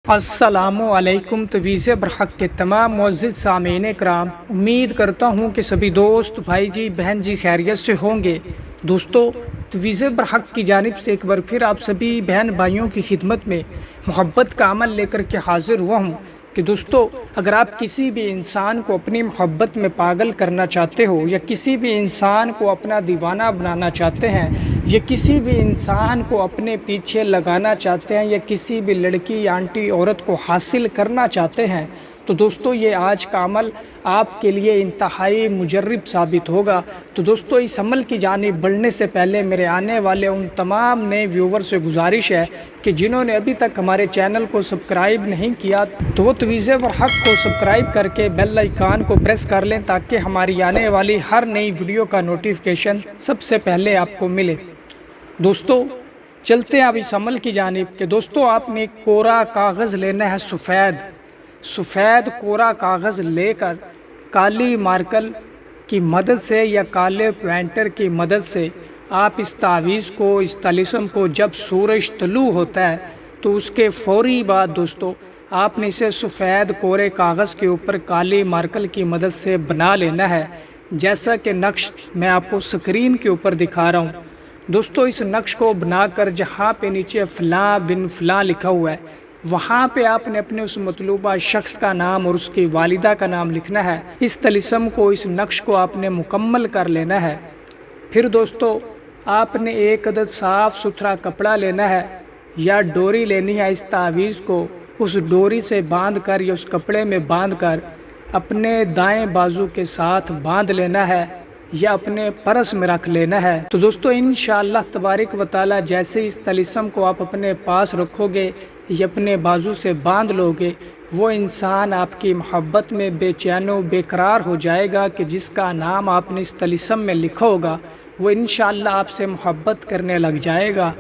السلام علیکم تویز برحق کے تمام معزز سامعین کرام، امید کرتا ہوں کہ سبھی دوست بھائی جی بہن جی خیریت سے ہوں گے۔ دوستو، تویز برحق کی جانب سے ایک بار پھر آپ سبھی بہن بھائیوں کی خدمت میں محبت کا عمل لے کر کے حاضر ہوا ہوں کہ دوستو، اگر آپ کسی بھی انسان کو اپنی محبت میں پاگل کرنا چاہتے ہو یا کسی بھی انسان کو اپنا دیوانہ بنانا چاہتے ہیں یا کسی بھی انسان کو اپنے پیچھے لگانا چاہتے ہیں یا کسی بھی لڑکی آنٹی عورت کو حاصل کرنا چاہتے ہیں تو دوستو، یہ آج کا عمل آپ کے لیے انتہائی مجرب ثابت ہوگا۔ تو دوستو، اس عمل کی جانب بڑھنے سے پہلے میرے آنے والے ان تمام نئے ویور سے گزارش ہے کہ جنہوں نے ابھی تک ہمارے چینل کو سبسکرائب نہیں کیا تو وہ تویز برحق کو سبسکرائب کر کے بیل آئیکن کو پریس کر لیں تاکہ ہماری آنے والی ہر نئی ویڈیو کا نوٹیفیکیشن سب سے پہلے آپ کو ملے۔ دوستو، چلتے ہیں اب اس عمل کی جانب کہ دوستو، آپ نے کورا کاغذ لینا ہے، سفید کورا کاغذ لے کر کالی مارکر کی مدد سے یا کالے پوائنٹر کی مدد سے آپ اس تعویذ کو، اس طلسم کو جب سورج طلوع ہوتا ہے تو اس کے فوری بعد دوستو آپ نے اسے سفید کورے کاغذ کے اوپر کالی مارکر کی مدد سے بنا لینا ہے، جیسا کہ نقش میں آپ کو سکرین کے اوپر دکھا رہا ہوں۔ دوستو، اس نقش کو بنا کر جہاں پہ نیچے فلاں بن فلاں لکھا ہوا ہے وہاں پہ آپ نے اپنے اس مطلوبہ شخص کا نام اور اس کی والدہ کا نام لکھنا ہے۔ اس طلسم کو، اس نقش کو آپ نے مکمل کر لینا ہے۔ پھر دوستو، آپ نے ایک عدد صاف ستھرا کپڑا لینا ہے یا ڈوری لینی ہے۔ اس تعویذ کو اس ڈوری سے باندھ کر یا اس کپڑے میں باندھ کر اپنے دائیں بازو کے ساتھ باندھ لینا ہے یا اپنے پرس میں رکھ لینا ہے۔ تو دوستو، انشاءاللہ تبارک و تعالی جیسے اس طلسم کو آپ اپنے پاس رکھو گے یا اپنے بازو سے باندھ لو گے، وہ انسان آپ کی محبت میں بے چین و بے قرار ہو جائے گا کہ جس کا نام آپ نے اس طلسم میں لکھا ہوگا وہ انشاءاللہ آپ سے محبت کرنے لگ جائے گا۔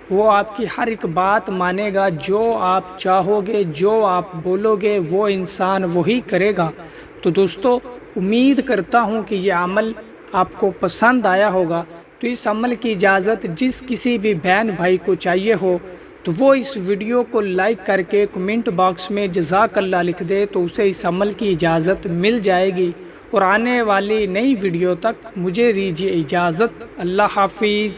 وہ آپ کی ہر ایک بات مانے گا، جو آپ چاہو گے، جو آپ بولو گے وہ انسان وہی کرے گا۔ تو دوستو، امید کرتا ہوں کہ یہ عمل آپ کو پسند آیا ہوگا۔ تو اس عمل کی اجازت جس کسی بھی بہن بھائی کو چاہیے ہو تو وہ اس ویڈیو کو لائک کر کے کمنٹ باکس میں جزاک اللہ لکھ دے تو اسے اس عمل کی اجازت مل جائے گی۔ اور آنے والی نئی ویڈیو تک مجھے دیجیے اجازت۔ اللہ حافظ۔